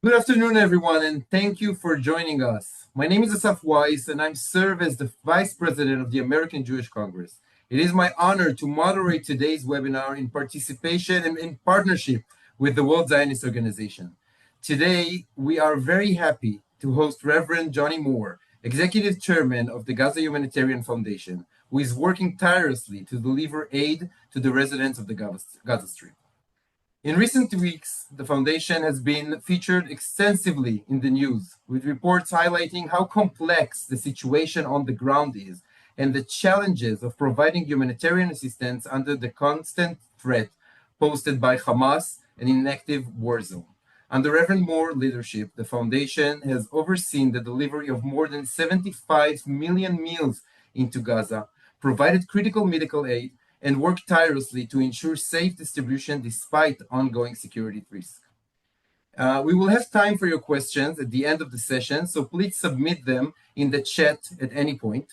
Good afternoon, everyone, and thank you for joining us. My name is Asaf Weiss, and I serve as the Vice President of the American Jewish Congress. It is my honor to moderate today's webinar in participation and in partnership with the World Zionist Organization. Today, we are very happy to host Reverend Johnnie Moore, Executive Chairman of the Gaza Humanitarian Foundation, who is working tirelessly to deliver aid to the residents of the Gaza Strip. In recent weeks, the foundation has been featured extensively in the news, with reports highlighting how complex the situation on the ground is and the challenges of providing humanitarian assistance under the constant threat posed by Hamas, an inactive war zone. Under Reverend Moore leadership, the foundation has overseen the delivery of more than 75 million meals into Gaza, provided critical medical aid, and work tirelessly to ensure safe distribution despite ongoing security risks. We will have time for your questions at the end of the session, so please submit them in the chat at any point.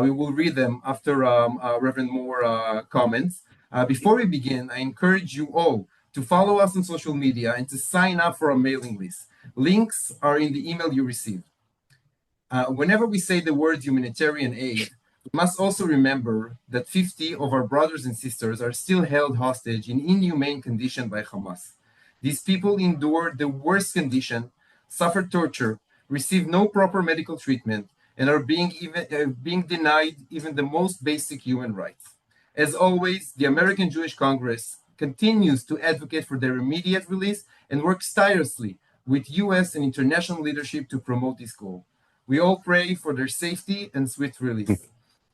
We will read them after Reverend Moore comments. Before we begin, I encourage you all to follow us on social media and to sign up for our mailing list. Links are in the email you received. Whenever we say the word humanitarian aid, we must also remember that 50 of our brothers and sisters are still held hostage in inhumane condition by Hamas. These people endure the worst condition, suffer torture, receive no proper medical treatment, and are being denied even the most basic human rights. As always, the American Jewish Congress continues to advocate for their immediate release and works tirelessly with U.S. and international leadership to promote this goal. We all pray for their safety and swift release.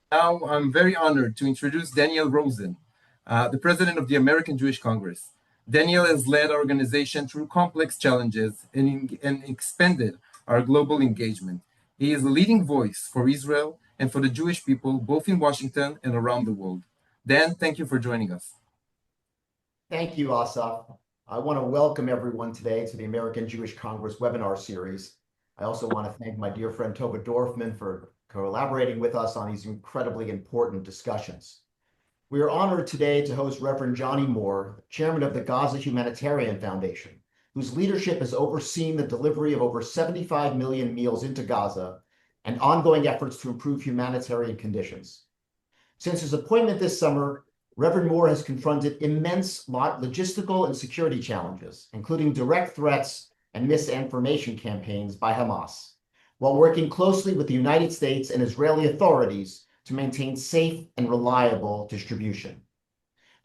Now, I'm very honored to introduce Daniel Rosen, the president of the American Jewish Congress. Daniel has led our organization through complex challenges and expanded our global engagement. He is a leading voice for Israel and for the Jewish people, both in Washington and around the world. Dan, thank you for joining us. Thank you, Asaf. I want to welcome everyone today to the American Jewish Congress webinar series. I also want to thank my dear friend Tova Dorfman for collaborating with us on these incredibly important discussions. We are honored today to host Reverend Johnnie Moore, chairman of the Gaza Humanitarian Foundation, whose leadership has overseen the delivery of over 75 million meals into Gaza and ongoing efforts to improve humanitarian conditions. Since his appointment this summer, Reverend Moore has confronted immense logistical and security challenges, including direct threats and misinformation campaigns by Hamas, while working closely with the United States and Israeli authorities to maintain safe and reliable distribution.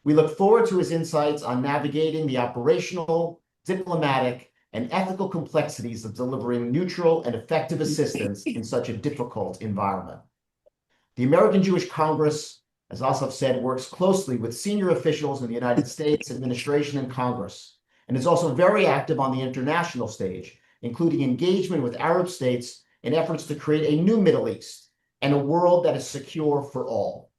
We look forward to his insights on navigating the operational, diplomatic, and ethical complexities of delivering neutral and effective assistance in such a difficult environment. The American Jewish Congress, as Asaf said, works closely with senior officials in the United States administration and Congress, and is also very active on the international stage, including engagement with Arab states in efforts to create a new Middle East and a world that is secure for all.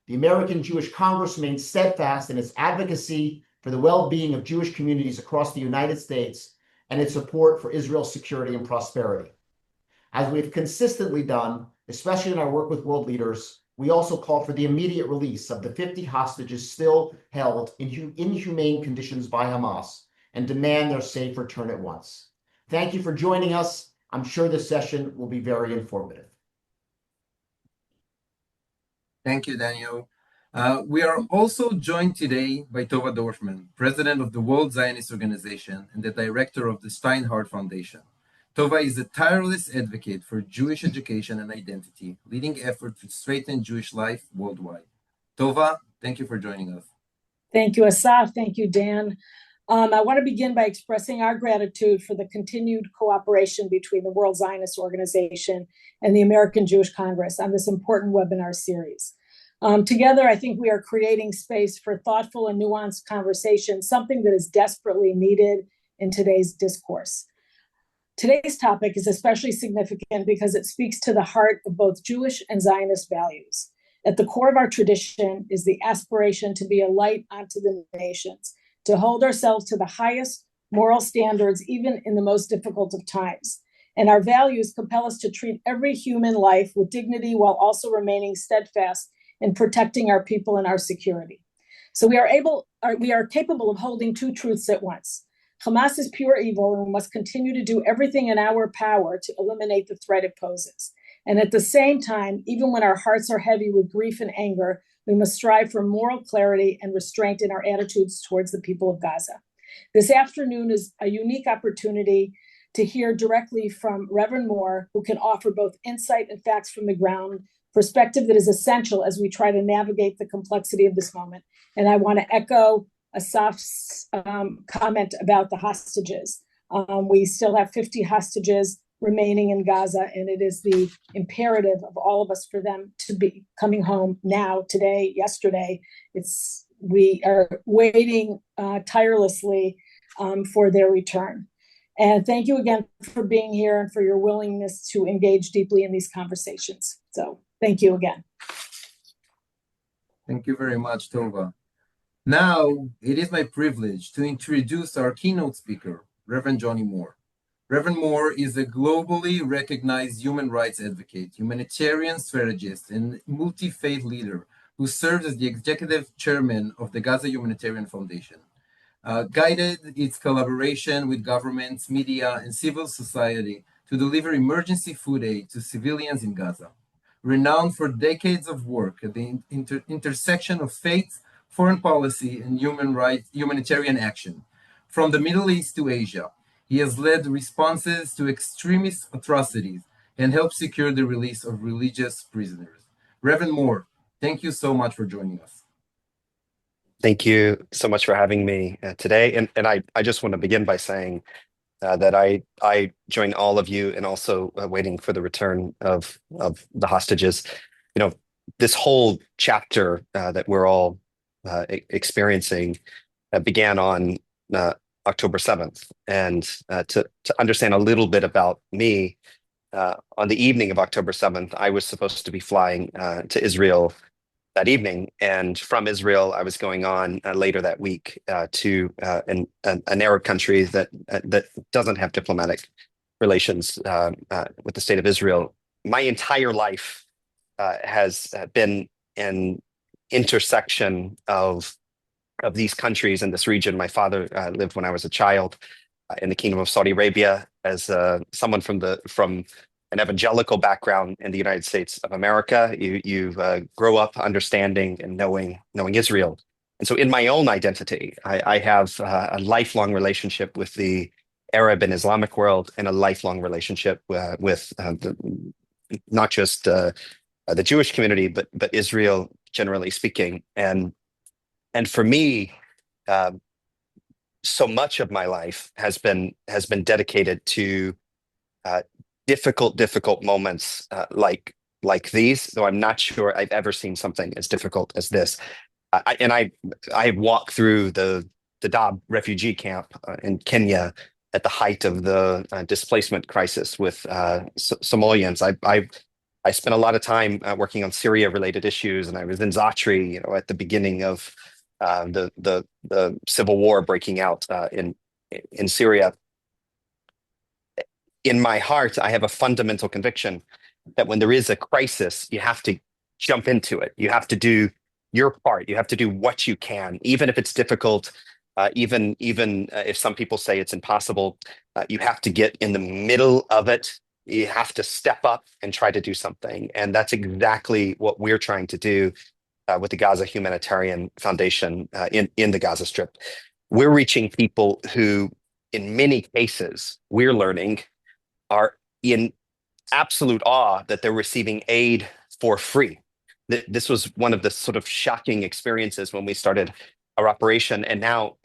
The American Jewish Congress remains steadfast in its advocacy for the well-being of Jewish communities across the United States and its support for Israel's security and prosperity. As we've consistently done, especially in our work with world leaders, we also call for the immediate release of the 50 hostages still held in inhumane conditions by Hamas and demand their safe return at once. Thank you for joining us. I'm sure this session will be very informative. Thank you, Daniel. We are also joined today by Tova Dorfman, president of the World Zionist Organization and the director of the Steinhardt Foundation. Tova is a tireless advocate for Jewish education and identity, leading efforts to strengthen Jewish life worldwide. Tova, thank you for joining us. Thank you, Asaf. Thank you, Dan. I want to begin by expressing our gratitude for the continued cooperation between the World Zionist Organization and the American Jewish Congress on this important webinar series. Together, I think we are creating space for thoughtful and nuanced conversation, something that is desperately needed in today's discourse. Today's topic is especially significant because it speaks to the heart of both Jewish and Zionist values. At the core of our tradition is the aspiration to be a light unto the nations, to hold ourselves to the highest moral standards, even in the most difficult of times. And our values compel us to treat every human life with dignity while also remaining steadfast in protecting our people and our security. So we are capable of holding two truths at once. Hamas is pure evil, and we must continue to do everything in our power to eliminate the threat it poses. And at the same time, even when our hearts are heavy with grief and anger, we must strive for moral clarity and restraint in our attitudes towards the people of Gaza. This afternoon is a unique opportunity to hear directly from Reverend Moore, who can offer both insight and facts from the ground, perspective that is essential as we try to navigate the complexity of this moment. And I want to echo Asaf's comment about the hostages. We still have 50 hostages remaining in Gaza, and it is the imperative of all of us for them to be coming home now, today, yesterday. We are waiting tirelessly for their return. And thank you again for being here and for your willingness to engage deeply in these conversations. So thank you again. Thank you very much, Tova. Now, it is my privilege to introduce our keynote speaker, Reverend Johnnie Moore. Reverend Moore is a globally recognized human rights advocate, humanitarian strategist, and multi-faith leader who serves as the executive chairman of the Gaza Humanitarian Foundation. Guided its collaboration with governments, media, and civil society to deliver emergency food aid to civilians in Gaza. Renowned for decades of work at the intersection of faith, foreign policy, and humanitarian action. From the Middle East to Asia, he has led responses to extremist atrocities and helped secure the release of religious prisoners. Reverend Moore, thank you so much for joining us. Thank you so much for having me today. And I just want to begin by saying that I join all of you in also waiting for the return of the hostages. You know, this whole chapter that we're all experiencing began on October 7th. And to understand a little bit about me, on the evening of October 7th, I was supposed to be flying to Israel that evening. And from Israel, I was going on later that week to an Arab country that doesn't have diplomatic relations with the state of Israel. My entire life has been an intersection of these countries in this region. My father lived when I was a child in the Kingdom of Saudi Arabia as someone from an evangelical background in the United States of America. You grow up understanding and knowing Israel. And so in my own identity, I have a lifelong relationship with the Arab and Islamic world, and a lifelong relationship with not just the Jewish community, but Israel generally speaking. And for me, so much of my life has been dedicated to difficult moments like these, though I'm not sure I've ever seen something as difficult as this. I walked through the Dadaab refugee camp in Kenya at the height of the displacement crisis with Somalians. I spent a lot of time working on Syria-related issues, and I was in Zatri, at the beginning of the civil war breaking out in Syria. In my heart, I have a fundamental conviction that when there is a crisis, you have to jump into it. You have to do your part. You have to do what you can, even if it's difficult, even if some people say it's impossible. You have to get in the middle of it. You have to step up and try to do something. And that's exactly what we're trying to do with the Gaza Humanitarian Foundation in the Gaza Strip. We're reaching people who, in many cases, we're learning, are in absolute awe that they're receiving aid for free. This was one of the sort of shocking experiences when we started our operation, and now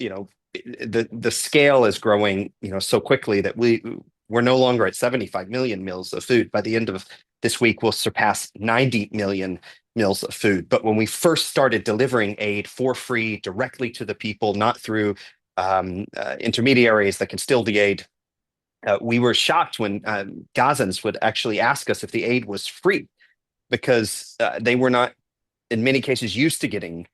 the scale is growing so quickly that we're no longer at 75 million meals of food. By the end of this week, we'll surpass 90 million meals of food. But when we first started delivering aid for free directly to the people, not through intermediaries that can steal the aid, we were shocked when Gazans would actually ask us if the aid was free, because they were not, in many cases, used to getting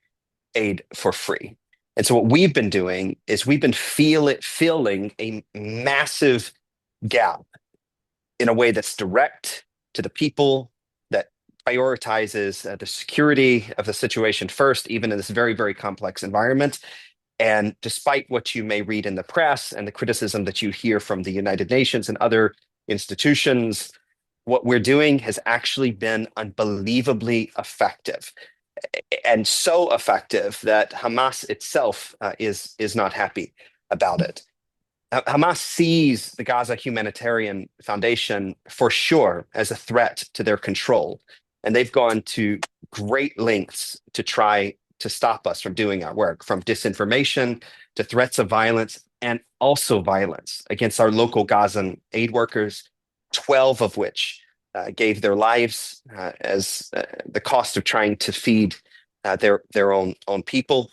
aid for free. And so what we've been doing is we've been filling a massive gap in a way that's direct to the people, that prioritizes the security of the situation first, even in this very, very complex environment. And despite what you may read in the press and the criticism that you hear from the United Nations and other institutions, what we're doing has actually been unbelievably effective, and so effective that Hamas itself is not happy about it. Hamas sees the Gaza Humanitarian Foundation for sure as a threat to their control, and they've gone to great lengths to try to stop us from doing our work, from disinformation to threats of violence, and also violence against our local Gazan aid workers, 12 of which gave their lives as the cost of trying to feed their own people,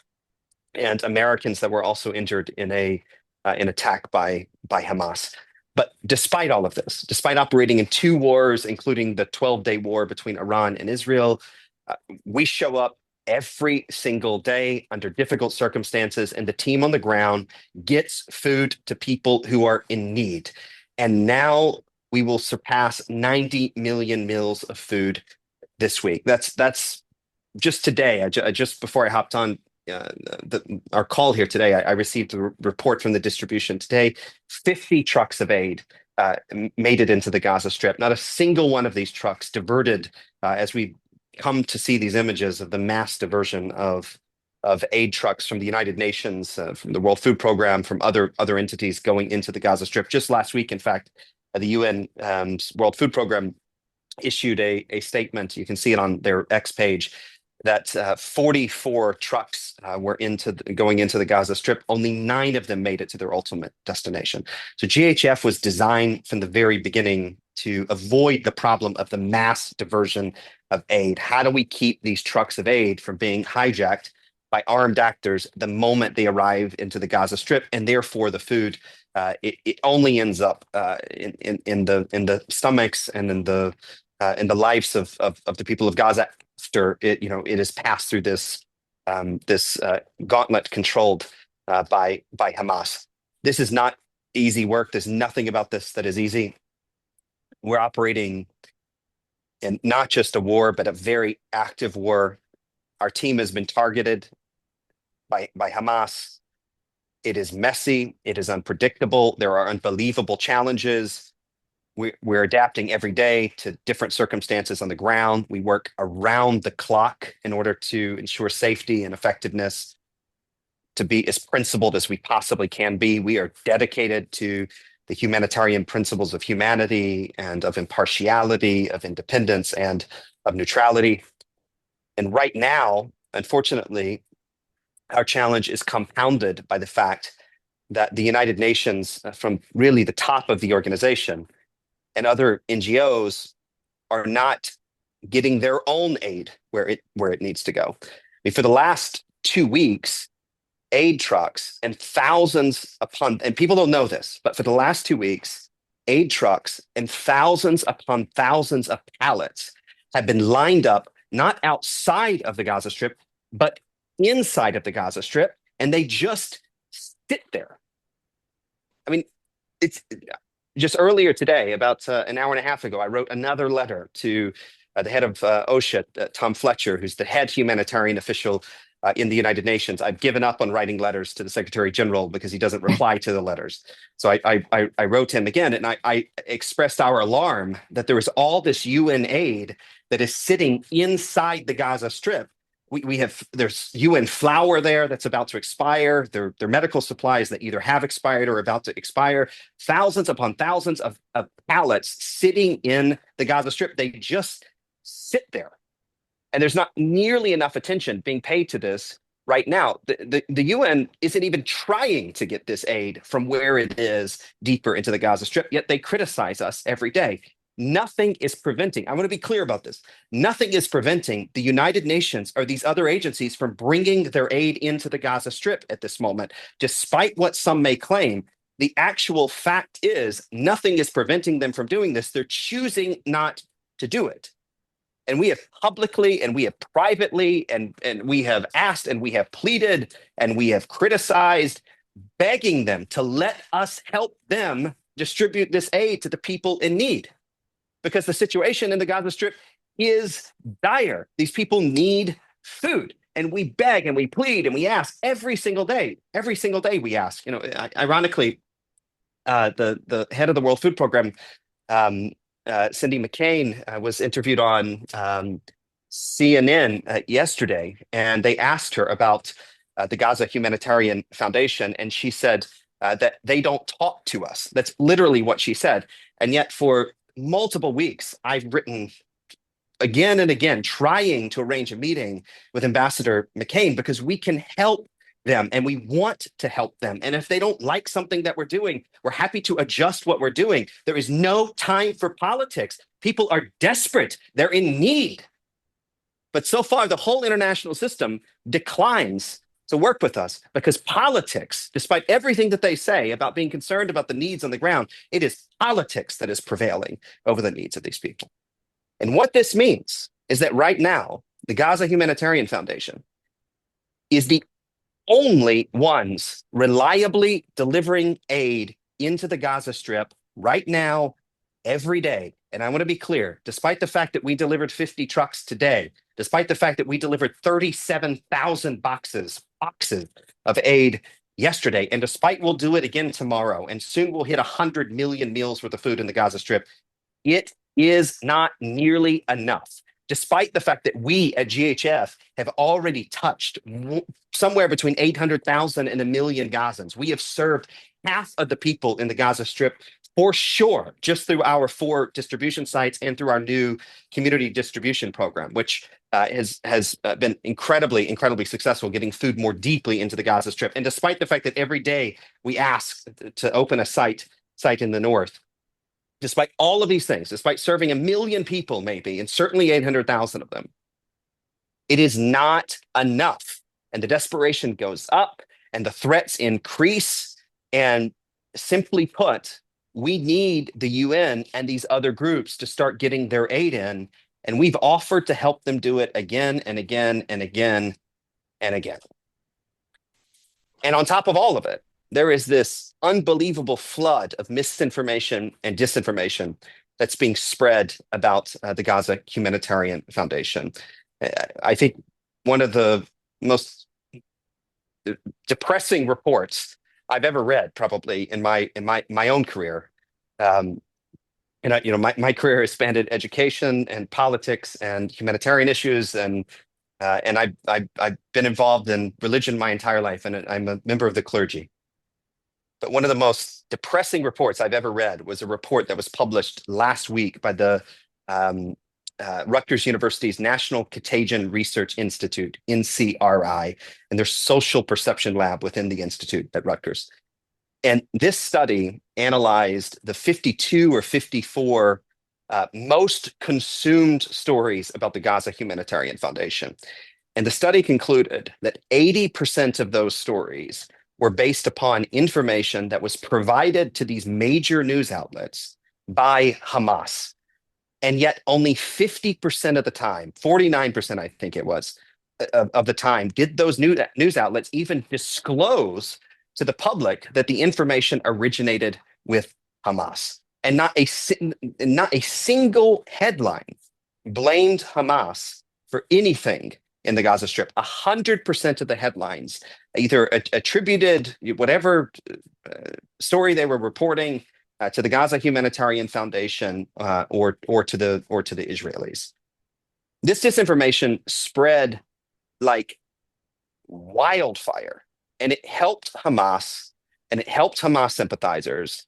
and Americans that were also injured in an attack by Hamas. But despite all of this, despite operating in 2 wars, including the 12-day war between Iran and Israel, we show up every single day under difficult circumstances, and the team on the ground gets food to people who are in need. And now we will surpass 90 million meals of food this week. That's just today. Just before I hopped on our call here today, I received a report from the distribution today. 50 trucks of aid made it into the Gaza Strip. Not a single one of these trucks diverted, as we come to see these images of the mass diversion of aid trucks from the United Nations, from the World Food Program, from other entities going into the Gaza Strip. Just last week, in fact, the UN World Food Program issued a statement. You can see it on their X page, that 44 trucks were going into the Gaza Strip. Only 9 of them made it to their ultimate destination. So GHF was designed from the very beginning to avoid the problem of the mass diversion of aid. How do we keep these trucks of aid from being hijacked by armed actors the moment they arrive into the Gaza Strip, and therefore the food it only ends up in the stomachs and in the lives of the people of Gaza after it has passed through this gauntlet controlled by Hamas. This is not easy work. There's nothing about this that is easy. We're operating in not just a war, but a very active war. Our team has been targeted by Hamas. It is messy. It is unpredictable. There are unbelievable challenges. We're adapting every day to different circumstances on the ground. We work around the clock in order to ensure safety and effectiveness, to be as principled as we possibly can be. We are dedicated to the humanitarian principles of humanity and of impartiality, of independence, and of neutrality. And right now, unfortunately, our challenge is compounded by the fact that the United Nations, from really the top of the organization, and other NGOs are not getting their own aid where it needs to go. I mean, for the last 2 weeks, aid trucks and and people don't know this, but for the last 2 weeks, aid trucks and thousands upon thousands of pallets have been lined up, not outside of the Gaza Strip, but inside of the Gaza Strip, and they just sit there. I mean, it's just earlier today, about an hour and a half ago, I wrote another letter to the head of OSHA, Tom Fletcher, who's the head humanitarian official in the United Nations. I've given up on writing letters to the Secretary General because he doesn't reply to the letters. So I wrote him again, and I expressed our alarm that there is all this UN aid that is sitting inside the Gaza Strip. There's UN flour there that's about to expire. There are medical supplies that either have expired or are about to expire. Thousands upon thousands of pallets sitting in the Gaza Strip. They just sit there. And there's not nearly enough attention being paid to this right now. The UN isn't even trying to get this aid from where it is deeper into the Gaza Strip, yet they criticize us every day. Nothing is preventing, I want to be clear about this, nothing is preventing the United Nations or these other agencies from bringing their aid into the Gaza Strip at this moment. Despite what some may claim, the actual fact is nothing is preventing them from doing this. They're choosing not to do it. And we have publicly and we have privately and we have asked and we have pleaded and we have criticized, begging them to let us help them distribute this aid to the people in need. Because the situation in the Gaza Strip is dire. These people need food. and we beg and we plead and we ask every single day. Every single day we ask. Ironically, the head of the World Food Program, Cindy McCain, was interviewed on CNN yesterday, and they asked her about the Gaza Humanitarian Foundation, and she said that they don't talk to us. That's literally what she said. And yet for multiple weeks, I've written again and again, trying to arrange a meeting with Ambassador McCain because we can help them and we want to help them. And if they don't like something that we're doing, we're happy to adjust what we're doing. There is no time for politics. People are desperate. They're in need. But so far, the whole international system declines to work with us because politics, despite everything that they say about being concerned about the needs on the ground, it is politics that is prevailing over the needs of these people. And what this means is that right now, the Gaza Humanitarian Foundation is the only ones reliably delivering aid into the Gaza Strip right now, every day. And I want to be clear, despite the fact that we delivered 50 trucks today, despite the fact that we delivered 37,000 boxes of aid yesterday, and despite we'll do it again tomorrow, and soon we'll hit 100 million meals worth of food in the Gaza Strip, it is not nearly enough, despite the fact that we at GHF have already touched somewhere between 800,000 and 1 million Gazans. We have served half of the people in the Gaza Strip for sure, just through our 4 distribution sites and through our new community distribution program, which has been incredibly successful, getting food more deeply into the Gaza Strip. And despite the fact that every day we ask to open a site in the north, despite all of these things, despite serving 1 million people maybe, and certainly 800,000 of them, it is not enough. And the desperation goes up and the threats increase. And simply put, we need the UN and these other groups to start getting their aid in. And we've offered to help them do it again and again and again and again. And on top of all of it, there is this unbelievable flood of misinformation and disinformation that's being spread about the Gaza Humanitarian Foundation. I think one of the most depressing reports I've ever read, probably in my own career. My career has spanned education and politics and humanitarian issues, and I've been involved in religion my entire life, and I'm a member of the clergy. But one of the most depressing reports I've ever read was a report that was published last week by the Rutgers University's National Contagion Research Institute, NCRI, and their social perception lab within the institute at Rutgers. And this study analyzed the 52 or 54 most consumed stories about the Gaza Humanitarian Foundation. And the study concluded that 80% of those stories were based upon information that was provided to these major news outlets by Hamas. And yet only 50% of the time, 49% I think it was, of the time, did those news outlets even disclose to the public that the information originated with Hamas. And not a single headline blamed Hamas for anything in the Gaza Strip. 100% of the headlines either attributed whatever story they were reporting to the Gaza Humanitarian Foundation or to the Israelis. This disinformation spread like wildfire, and it helped Hamas and it helped Hamas sympathizers.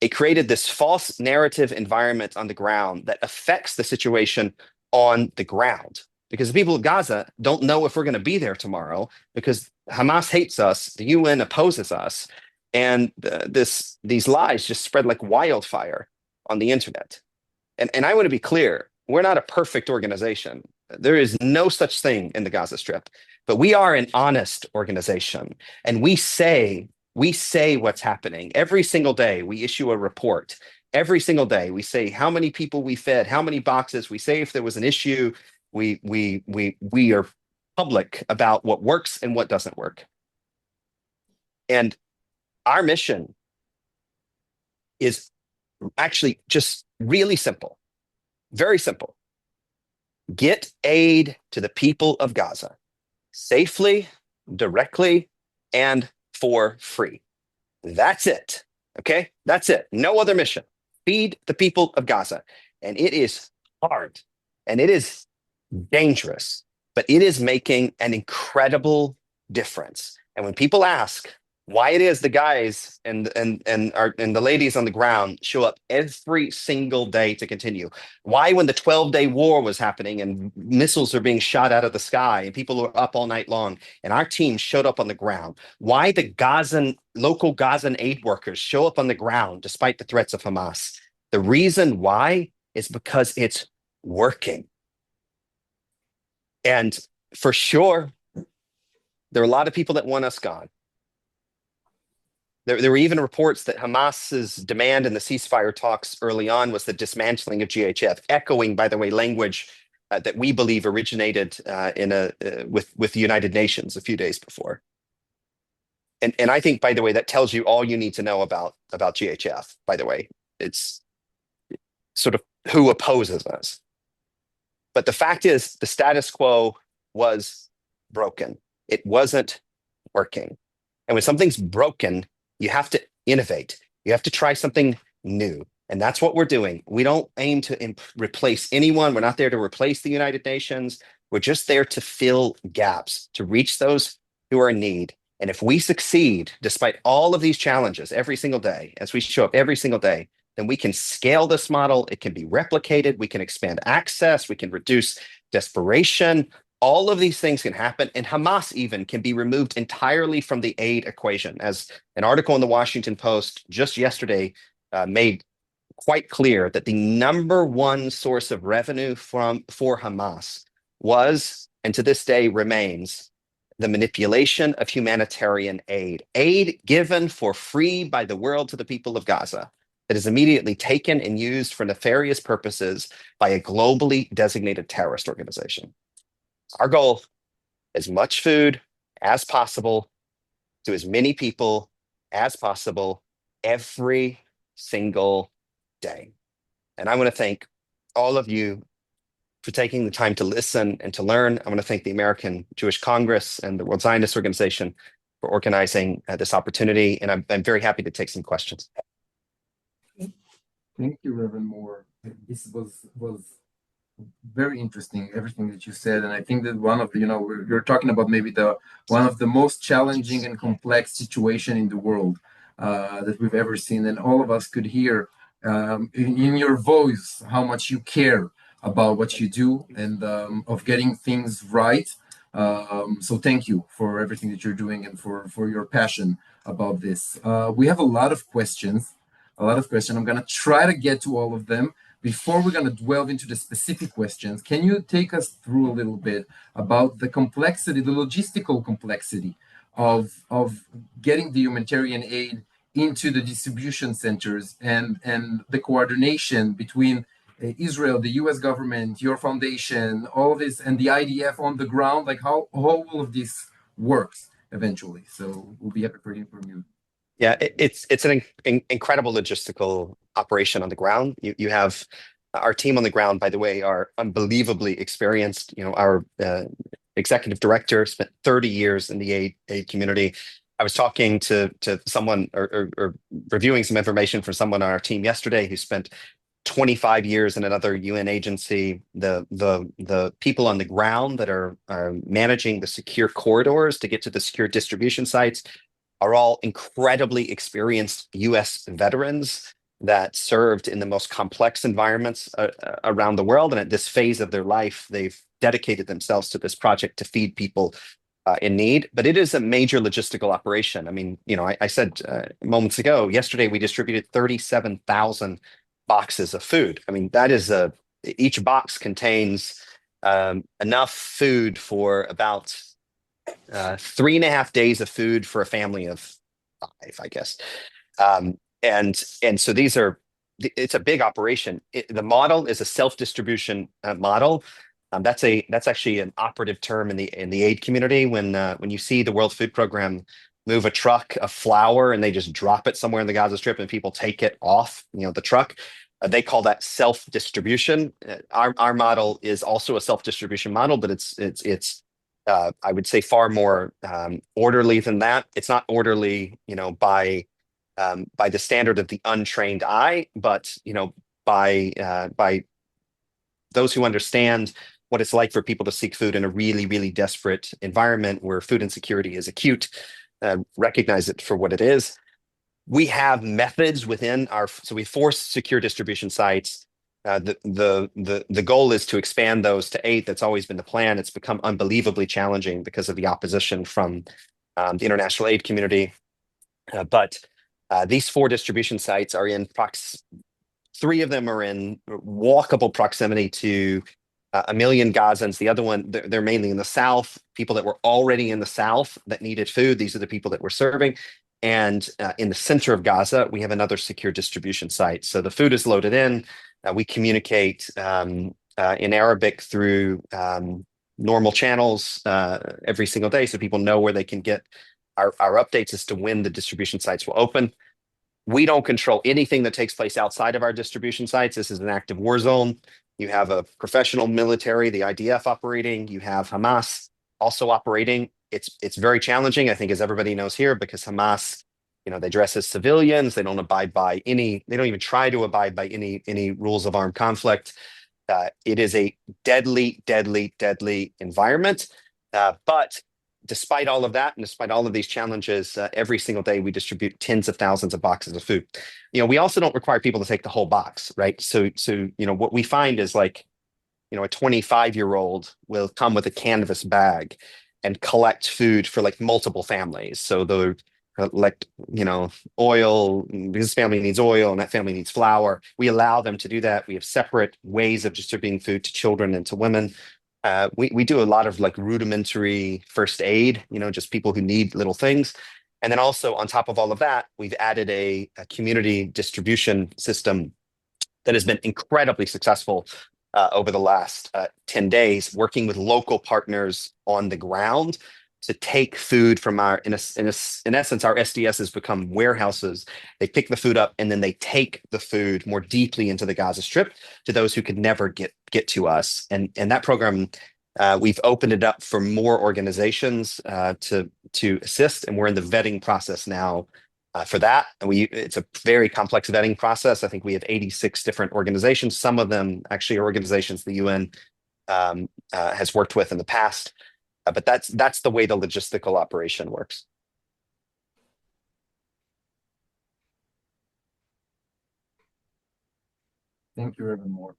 It created this false narrative environment on the ground that affects the situation on the ground, because the people of Gaza don't know if we're going to be there tomorrow because Hamas hates us, the UN opposes us, and these lies just spread like wildfire on the internet. And I want to be clear, we're not a perfect organization. There is no such thing in the Gaza Strip, but we are an honest organization, and we say what's happening. Every single day we issue a report. Every single day we say how many people we fed, how many boxes. We say if there was an issue. We are public about what works and what doesn't work. And our mission is actually just really simple, very simple. Get aid to the people of Gaza. safely, directly, and for free. That's it. Okay? That's it. No other mission. Feed the people of Gaza. And it is hard and it is dangerous, but it is making an incredible difference. And when people ask why it is the guys and the ladies on the ground show up every single day to continue, why when the 12-day war was happening and missiles are being shot out of the sky and people are up all night long and our team showed up on the ground, why the local Gazan aid workers show up on the ground despite the threats of Hamas, the reason why is because it's working. And for sure, there are a lot of people that want us gone. There were even reports that Hamas's demand in the ceasefire talks early on was the dismantling of GHF, echoing, by the way, language that we believe originated with the United Nations a few days before. And I think, by the way, that tells you all you need to know about GHF. By the way, it's sort of who opposes us. But the fact is, the status quo was broken. It wasn't working. And when something's broken, you have to innovate. You have to try something new. And that's what we're doing. We don't aim to replace anyone. We're not there to replace the United Nations. We're just there to fill gaps, to reach those who are in need. And if we succeed, despite all of these challenges every single day, as we show up every single day, then we can scale this model. It can be replicated. We can expand access. We can reduce desperation. All of these things can happen. And Hamas even can be removed entirely from the aid equation. As an article in the Washington Post just yesterday made quite clear, that the number one source of revenue for Hamas was, and to this day remains, the manipulation of humanitarian aid given for free by the world to the people of Gaza, that is immediately taken and used for nefarious purposes by a globally designated terrorist organization. Our goal, as much food as possible to as many people as possible every single day. And I want to thank all of you for taking the time to listen and to learn. I want to thank the American Jewish Congress and the World Zionist Organization for organizing this opportunity. And I'm very happy to take some questions. Thank you, Reverend Moore. This was very interesting, everything that you said. And I think that one of the, you're talking about maybe one of the most challenging and complex situation in the world that we've ever seen. And all of us could hear in your voice how much you care about what you do and of getting things right. So thank you for everything that you're doing and for your passion about this. We have a lot of questions. I'm going to try to get to all of them. Before we're going to delve into the specific questions, can you take us through a little bit about the complexity, the logistical complexity of getting the humanitarian aid into the distribution centers and the coordination between Israel, the US government, your foundation, all this, and the IDF on the ground, like how all of this works eventually? So we'll be happy to hear from you. Yeah, it's an incredible logistical operation on the ground. You have our team on the ground, by the way, are unbelievably experienced. Our executive director spent 30 years in the aid community. I was talking to someone or reviewing some information from someone on our team yesterday who spent 25 years in another UN agency. The people on the ground that are managing the secure corridors to get to the secure distribution sites are all incredibly experienced US veterans that served in the most complex environments around the world. And at this phase of their life, they've dedicated themselves to this project to feed people in need. But it is a major logistical operation. I mean, I said moments ago, yesterday, we distributed 37,000 boxes of food. I mean, that is each box contains enough food for about 3.5 days of food for a family of 5, I guess. And so it's a big operation. The model is a self-distribution model. That's actually an operative term in the aid community. When you see the World Food Program move a truck of flour and they just drop it somewhere in the Gaza Strip and people take it off, the truck, they call that self-distribution. Our model is also a self-distribution model, but it's I would say far more orderly than that. It's not orderly, by the standard of the untrained eye, but by those who understand what it's like for people to seek food in a really, really desperate environment where food insecurity is acute, recognize it for what it is. We have methods within so we force secure distribution sites. The goal is to expand those to 8. That's always been the plan. It's become unbelievably challenging because of the opposition from the international aid community. But these 4 distribution sites are in 3 of them are in walkable proximity to 1 million Gazans. The other one, they're mainly in the south, people that were already in the south that needed food. These are the people that we're serving. And in the center of Gaza, we have another secure distribution site. So the food is loaded in. We communicate in Arabic through normal channels every single day, so people know where they can get our updates as to when the distribution sites will open. We don't control anything that takes place outside of our distribution sites. This is an active war zone. You have a professional military, the IDF operating. You have Hamas also operating. It's very challenging, I think, as everybody knows here, because Hamas, they dress as civilians. They don't abide by they don't even try to abide by any rules of armed conflict. It is a deadly, deadly, deadly environment. But despite all of that, and despite all of these challenges, every single day we distribute tens of thousands of boxes of food. We also don't require people to take the whole box, right? So what we find is like, a 25-year-old will come with a canvas bag and collect food for like multiple families. So they'll collect, oil. This family needs oil and that family needs flour. We allow them to do that. We have separate ways of distributing food to children and to women. We do a lot of like rudimentary first aid, just people who need little things. And then also on top of all of that, we've added a community distribution system that has been incredibly successful over the last 10 days, working with local partners on the ground to take food from in essence, our SDS has become warehouses. They pick the food up and then they take the food more deeply into the Gaza Strip to those who could never get to us. And that program, we've opened it up for more organizations to assist, and we're in the vetting process now for that. And it's a very complex vetting process. I think we have 86 different organizations. Some of them actually are organizations the UN has worked with in the past. But that's the way the logistical operation works. Thank you, Reverend Moore.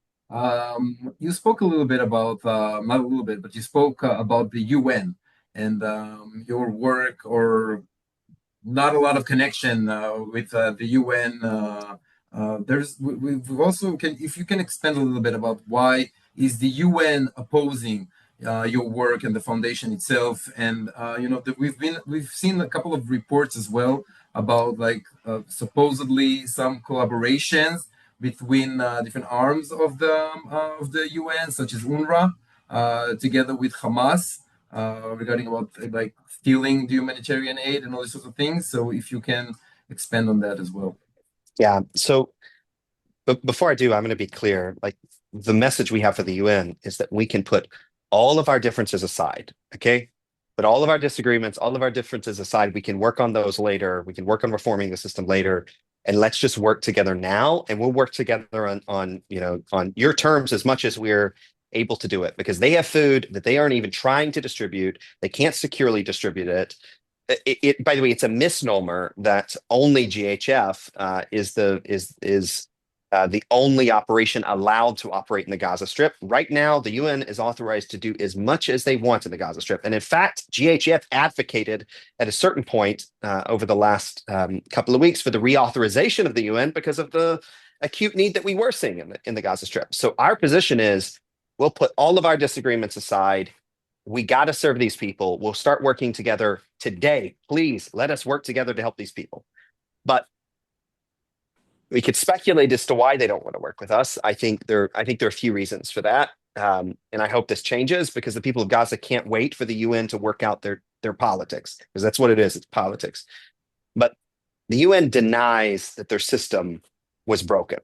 You spoke a little bit about, not a little bit, but you spoke about the UN and your work, or not a lot of connection with the UN. We've also, if you can expand a little bit about why is the UN opposing your work and the foundation itself, and we've seen a couple of reports as well about supposedly some collaborations between different arms of the UN, such as UNRWA, together with Hamas, regarding about stealing the humanitarian aid and all these sorts of things. So if you can expand on that as well. Yeah. So, but before I do, I'm going to be clear. The message we have for the UN is that we can put all of our differences aside, okay? But all of our disagreements, all of our differences aside, we can work on those later. We can work on reforming the system later, and let's just work together now. And we'll work together on your terms as much as we're able to do it, because they have food that they aren't even trying to distribute. They can't securely distribute it. By the way, it's a misnomer that only GHF is the only operation allowed to operate in the Gaza Strip. Right now, the UN is authorized to do as much as they want in the Gaza Strip. And in fact, GHF advocated at a certain point over the last couple of weeks for the reauthorization of the UN because of the acute need that we were seeing in the Gaza Strip. So our position is, we'll put all of our disagreements aside. We got to serve these people. We'll start working together today. Please let us work together to help these people. But we could speculate as to why they don't want to work with us. I think there are a few reasons for that. And I hope this changes, because the people of Gaza can't wait for the UN to work out their politics, because that's what it is. It's politics. But the UN denies that their system was broken.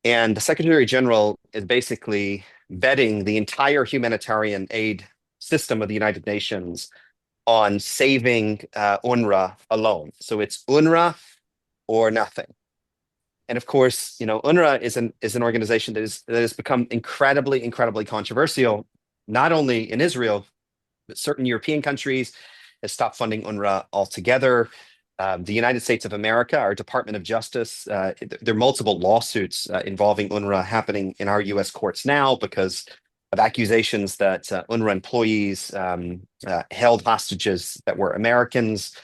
And the Secretary General is basically vetting the entire humanitarian aid system of the United Nations on saving UNRWA alone. So it's UNRWA or nothing. And of course, UNRWA is an organization that has become incredibly controversial, not only in Israel, but certain European countries have stopped funding UNRWA altogether. The United States of America, our Department of Justice, there are multiple lawsuits involving UNRWA happening in our U.S. courts now because of accusations that UNRWA employees held hostages that were Americans.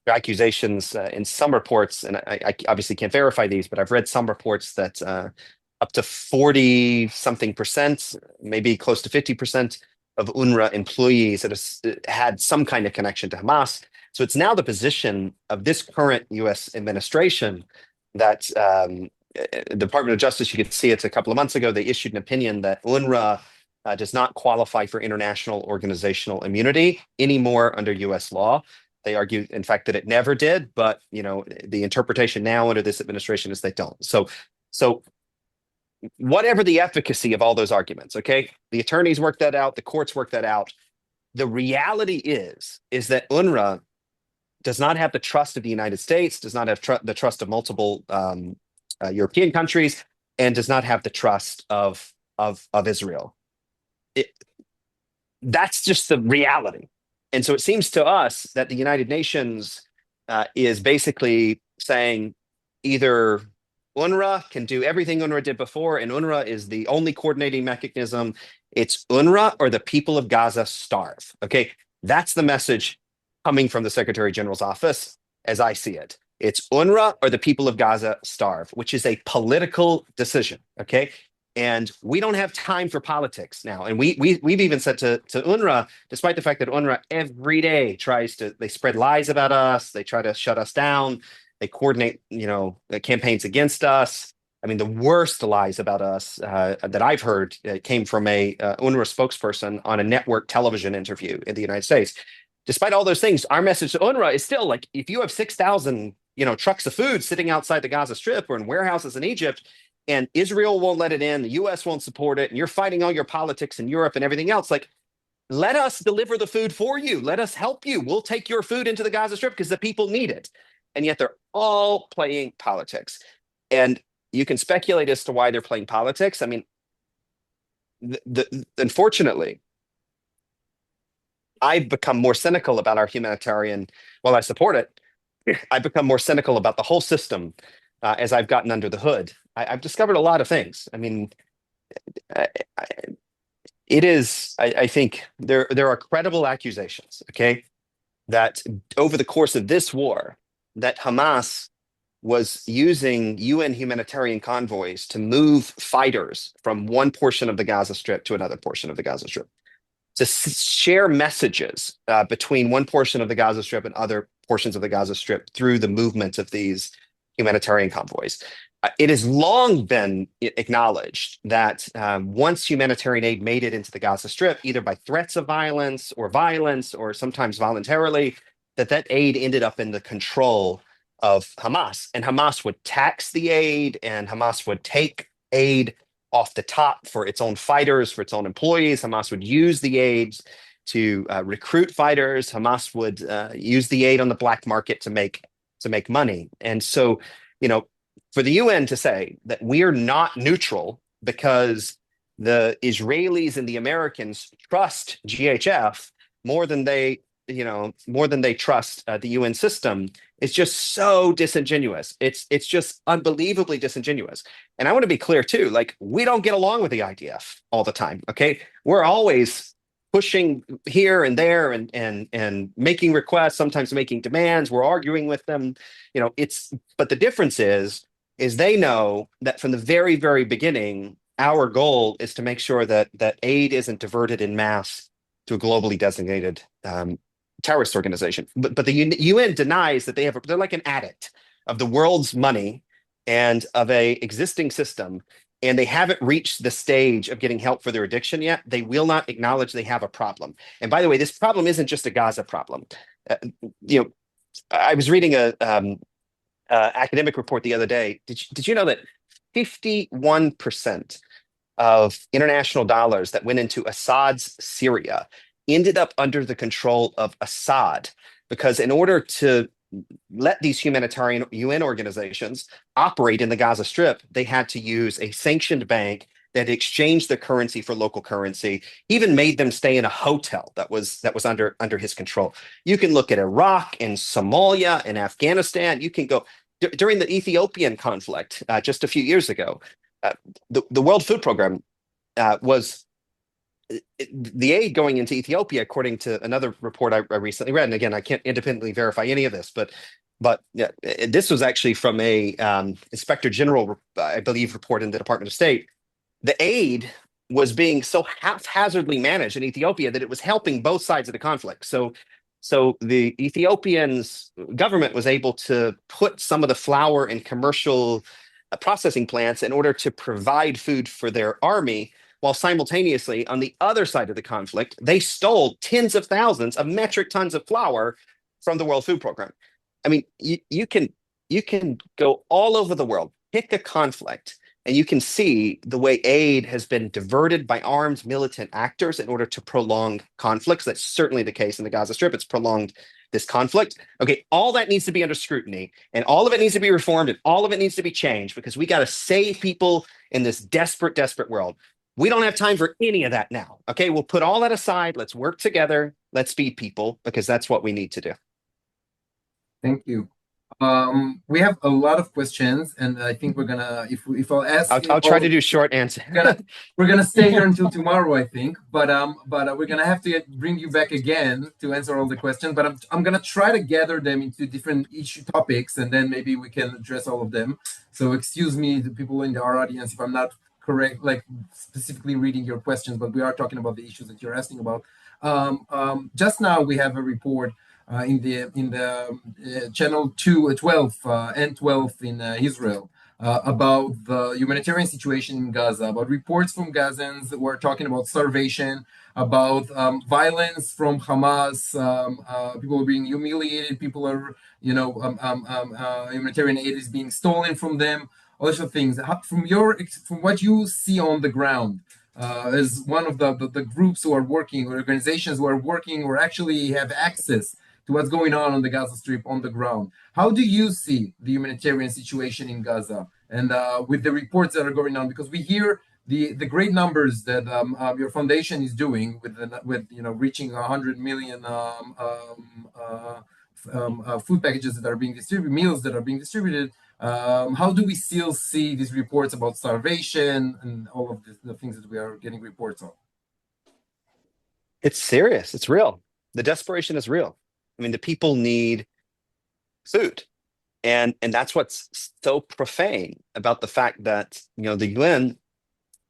There are accusations in some reports, and I obviously can't verify these, but I've read some reports that up to 40-something%, maybe close to 50% of UNRWA employees that had some kind of connection to Hamas. So it's now the position of this current U.S. administration that the Department of Justice, you could see it's a couple of months ago, they issued an opinion that UNRWA does not qualify for international organizational immunity anymore under U.S. law. They argue, in fact, that it never did, but the interpretation now under this administration is they don't. So whatever the efficacy of all those arguments, okay, the attorneys work that out, the courts work that out. The reality is that UNRWA does not have the trust of the United States, does not have the trust of multiple European countries, and does not have the trust of Israel. That's just the reality. And so it seems to us that the United Nations is basically saying either UNRWA can do everything UNRWA did before, and UNRWA is the only coordinating mechanism. It's UNRWA or the people of Gaza starve. Okay, that's the message coming from the Secretary General's office as I see it. It's UNRWA or the people of Gaza starve, which is a political decision. Okay. And we don't have time for politics now. And we've even said to UNRWA, despite the fact that UNRWA every day they spread lies about us, they try to shut us down, they coordinate, campaigns against us. I mean, the worst lies about us that I've heard came from a UNRWA spokesperson on a network television interview in the United States. Despite all those things, our message to UNRWA is still like, if you have 6,000, trucks of food sitting outside the Gaza Strip or in warehouses in Egypt, and Israel won't let it in, the U.S. won't support it, and you're fighting all your politics in Europe and everything else, like, let us deliver the food for you. Let us help you. We'll take your food into the Gaza Strip because the people need it. And yet they're all playing politics. And you can speculate as to why they're playing politics. I mean, unfortunately, I've become more cynical about our humanitarian, while I support it, I've become more cynical about the whole system as I've gotten under the hood. I've discovered a lot of things. I mean, it is, I think there are credible accusations, okay, that over the course of this war, that Hamas was using UN humanitarian convoys to move fighters from one portion of the Gaza Strip to another portion of the Gaza Strip, to share messages between one portion of the Gaza Strip and other portions of the Gaza Strip through the movement of these humanitarian convoys. It has long been acknowledged that once humanitarian aid made it into the Gaza Strip, either by threats of violence or sometimes voluntarily, that aid ended up in the control of Hamas. And Hamas would tax the aid, and Hamas would take aid off the top for its own fighters, for its own employees. Hamas would use the aid to recruit fighters. Hamas would use the aid on the black market to make money. And so, for the UN to say that we're not neutral because the Israelis and the Americans trust GHF more than they trust the UN system is just so disingenuous. It's just unbelievably disingenuous. And I want to be clear too, like, we don't get along with the IDF all the time. Okay, we're always pushing here and there and making requests, sometimes making demands. We're arguing with them. But the difference is they know that from the very, very beginning, our goal is to make sure that aid isn't diverted in mass to a globally designated terrorist organization. But the UN denies that they're like an addict of the world's money and of a existing system, and they haven't reached the stage of getting help for their addiction yet. They will not acknowledge they have a problem. And by the way, this problem isn't just a Gaza problem. I was reading a academic report the other day. Did you know that 51% of international dollars that went into Assad's Syria ended up under the control of Assad, because in order to let these humanitarian UN organizations operate in the Gaza Strip, they had to use a sanctioned bank that exchanged the currency for local currency, even made them stay in a hotel that was under his control. You can look at Iraq and Somalia and Afghanistan. You can go during the Ethiopian conflict just a few years ago. The World Food Program was the aid going into Ethiopia, according to another report I recently read. And again, I can't independently verify any of this, but yeah, this was actually from a Inspector General, I believe, report in the Department of State. The aid was being so haphazardly managed in Ethiopia that it was helping both sides of the conflict. So the Ethiopians government was able to put some of the flour in commercial processing plants in order to provide food for their army, while simultaneously on the other side of the conflict, they stole tens of thousands of metric tons of flour from the World Food Program. I mean, you can go all over the world, pick a conflict, and you can see the way aid has been diverted by armed militant actors in order to prolong conflicts. That's certainly the case in the Gaza Strip. It's prolonged this conflict. Okay, all that needs to be under scrutiny, and all of it needs to be reformed, and all of it needs to be changed, because we got to save people in this desperate, desperate world. We don't have time for any of that now. Okay, we'll put all that aside. Let's work together. Let's feed people, because that's what we need to do. Thank you. We have a lot of questions, and I think we're gonna, if I'll ask, I'll try to do short answer. we're gonna stay here until tomorrow, I think. But we're gonna have to bring you back again to answer all the questions. But I'm gonna try to gather them into different issue topics, and then maybe we can address all of them. So excuse me, the people in our audience, if I'm not correct, like specifically reading your questions, but we are talking about the issues that you're asking about. Just now we have a report in the channel 12 N12 in Israel about the humanitarian situation in Gaza, about reports from Gazans that were talking about starvation, about violence from Hamas. People are being humiliated. People are, humanitarian aid is being stolen from them. All sorts of things. From what you see on the ground, as one of the groups who are working, or organizations who are working, or actually have access to what's going on the Gaza Strip on the ground. How do you see the humanitarian situation in Gaza, and with the reports that are going on? Because we hear the great numbers that your foundation is doing with reaching 100 million food packages that are being distributed, meals that are being distributed. How do we still see these reports about starvation and all of the things that we are getting reports on? It's serious. It's real. The desperation is real. I mean, the people need food. And that's what's so profane about the fact that, the UN,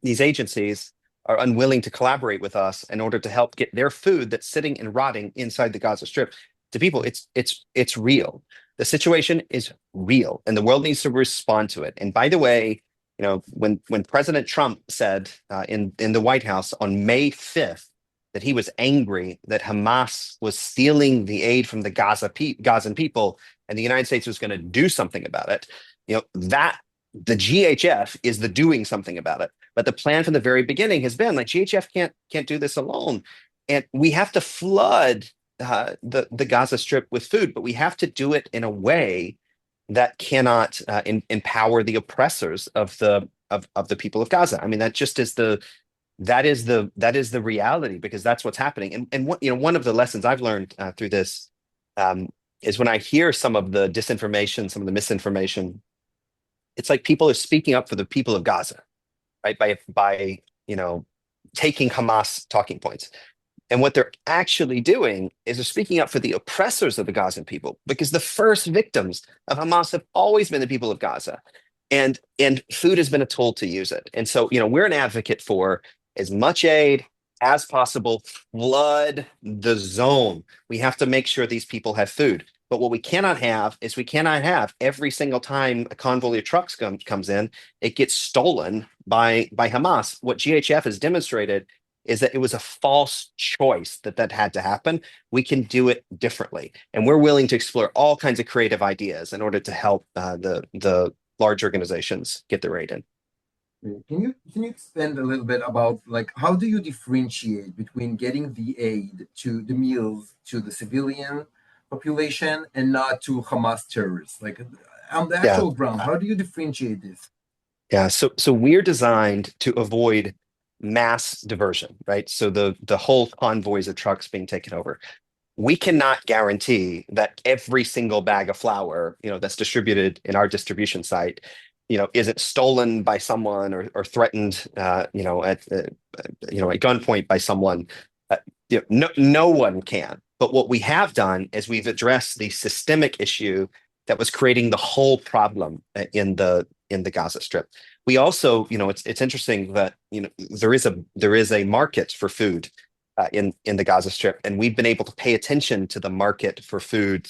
these agencies, are unwilling to collaborate with us in order to help get their food that's sitting and rotting inside the Gaza Strip to people. It's real. The situation is real, and the world needs to respond to it. And by the way, when President Trump said in the White House on May 5th that he was angry that Hamas was stealing the aid from the Gazan people, and the United States was going to do something about it, that the GHF is the doing something about it. But the plan from the very beginning has been like, GHF can't do this alone, and we have to flood the Gaza Strip with food, but we have to do it in a way that cannot empower the oppressors of the people of Gaza. I mean, that just is that is the reality, because that's what's happening. And one of the lessons I've learned through this is when I hear some of the disinformation, some of the misinformation, it's like people are speaking up for the people of Gaza, right? By taking Hamas talking points. And what they're actually doing is they're speaking up for the oppressors of the Gazan people, because the first victims of Hamas have always been the people of Gaza. And food has been a tool to use it. And so, we're an advocate for as much aid as possible, flood the zone. We have to make sure these people have food. But what we cannot have is every single time a convoy of trucks comes in, it gets stolen by Hamas. What GHF has demonstrated is that it was a false choice that had to happen. We can do it differently. And we're willing to explore all kinds of creative ideas in order to help the large organizations get their aid in. Can you expand a little bit about like how do you differentiate between getting the aid to the meals to the civilian population and not to Hamas terrorists? Like on the Yeah, actual ground, how do you differentiate this? yeah. So we're designed to avoid mass diversion, right? So the whole convoys of trucks being taken over. We cannot guarantee that every single bag of flour, that's distributed in our distribution site, isn't stolen by someone or threatened, at gunpoint by someone. No one can. But what we have done is we've addressed the systemic issue that was creating the whole problem in the Gaza Strip. We also, it's interesting that there is a market for food in the Gaza Strip, and we've been able to pay attention to the market for food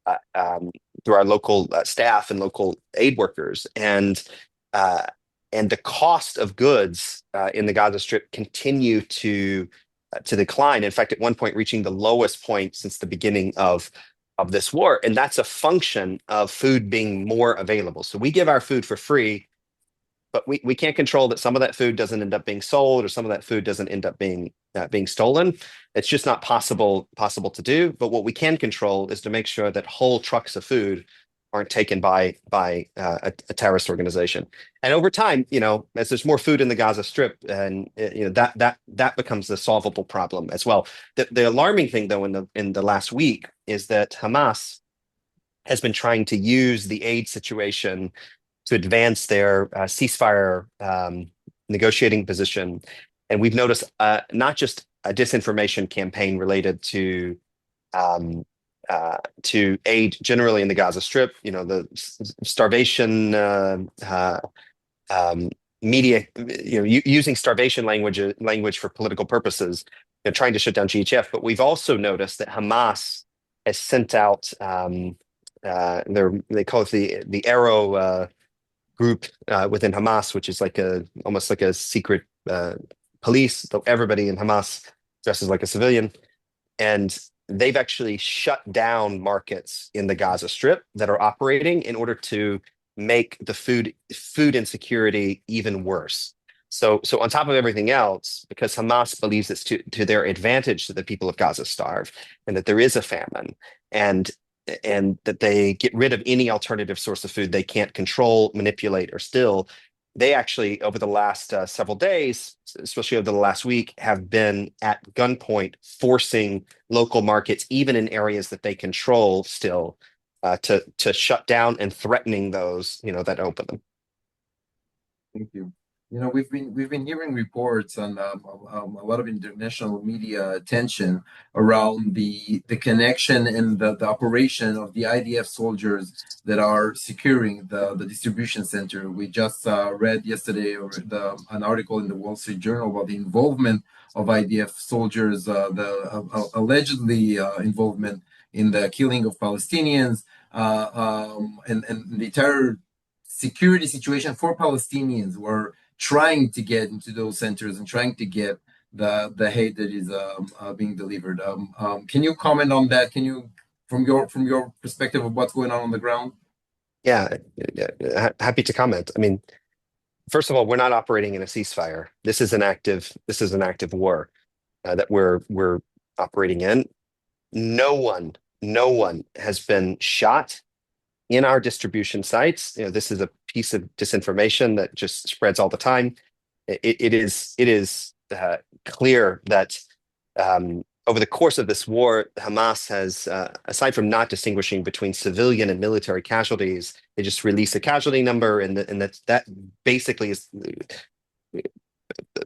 uh, um, through our local staff and local aid workers, uh, and the cost of goods in the Gaza Strip continue to decline. In fact, at one point, reaching the lowest point since the beginning of this war, and that's a function of food being more available. So we give our food for free, but we can't control that some of that food doesn't end up being sold or some of that food doesn't end up being stolen. It's just not possible to do. But what we can control is to make sure that whole trucks of food aren't taken by a terrorist organization. And over time, as there's more food in the Gaza Strip, and that becomes a solvable problem as well. The alarming thing, though, in the last week is that Hamas has been trying to use the aid situation to advance their ceasefire negotiating position. And we've noticed not just a disinformation campaign related to aid generally in the Gaza Strip, the starvation media, using starvation language for political purposes, trying to shut down GHF. But we've also noticed that Hamas has sent out they call it the Arrow group within Hamas, which is almost like a secret police, though everybody in Hamas dresses like a civilian. And they've actually shut down markets in the Gaza Strip that are operating in order to make the food insecurity even worse. So on top of everything else, because Hamas believes it's to their advantage that the people of Gaza starve and that there is a famine, and that they get rid of any alternative source of food they can't control, manipulate, or still, they actually, over the last several days, especially over the last week, have been at gunpoint forcing local markets, even in areas that they control still, to shut down and threatening those that open them. Thank you. We've been hearing reports on a lot of international media attention around the connection and the operation of the IDF soldiers that are securing the distribution center. We just read yesterday an article in the Wall Street Journal about the involvement of IDF soldiers, the allegedly involvement in the killing of Palestinians, and the entire security situation for Palestinians were trying to get into those centers and trying to get the hate that is being delivered. Can you comment on that? Can you, from your perspective of what's going on the ground? Yeah, happy to comment. I mean, first of all, we're not operating in a ceasefire. This is an active war that we're operating in. No one has been shot in our distribution sites. This is a piece of disinformation that just spreads all the time. It is clear that over the course of this war, Hamas has, aside from not distinguishing between civilian and military casualties, they just release a casualty number, and that basically is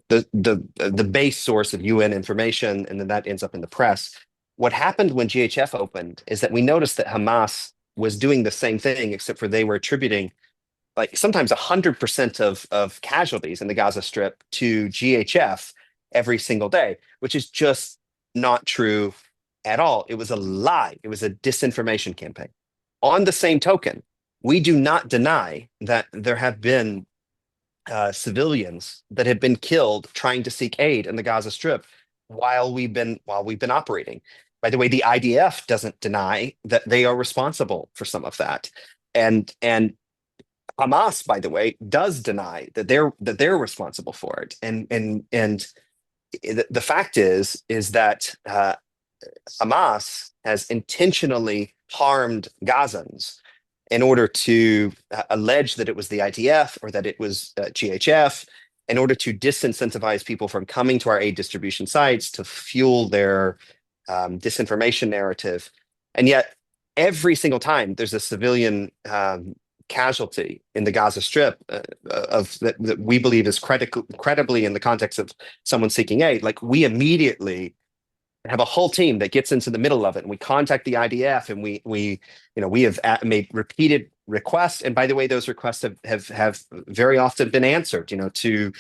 the base source of UN information, and then that ends up in the press. What happened when GHF opened is that we noticed that Hamas was doing the same thing, except for they were attributing like sometimes 100% of casualties in the Gaza Strip to GHF every single day, which is just not true at all. It was a lie. It was a disinformation campaign. On the same token, we do not deny that there have been civilians that have been killed trying to seek aid in the Gaza Strip while we've been operating. By the way, the IDF doesn't deny that they are responsible for some of that, and Hamas, by the way, does deny that they're responsible for it, and the fact is that Hamas has intentionally harmed Gazans in order to allege that it was the IDF or that it was GHF, in order to disincentivize people from coming to our aid distribution sites to fuel their disinformation narrative. And yet, every single time there's a civilian casualty in the Gaza Strip that we believe is credibly in the context of someone seeking aid, like we immediately have a whole team that gets into the middle of it, and we contact the IDF, and we have made repeated requests. And by the way, those requests have very often been answered. To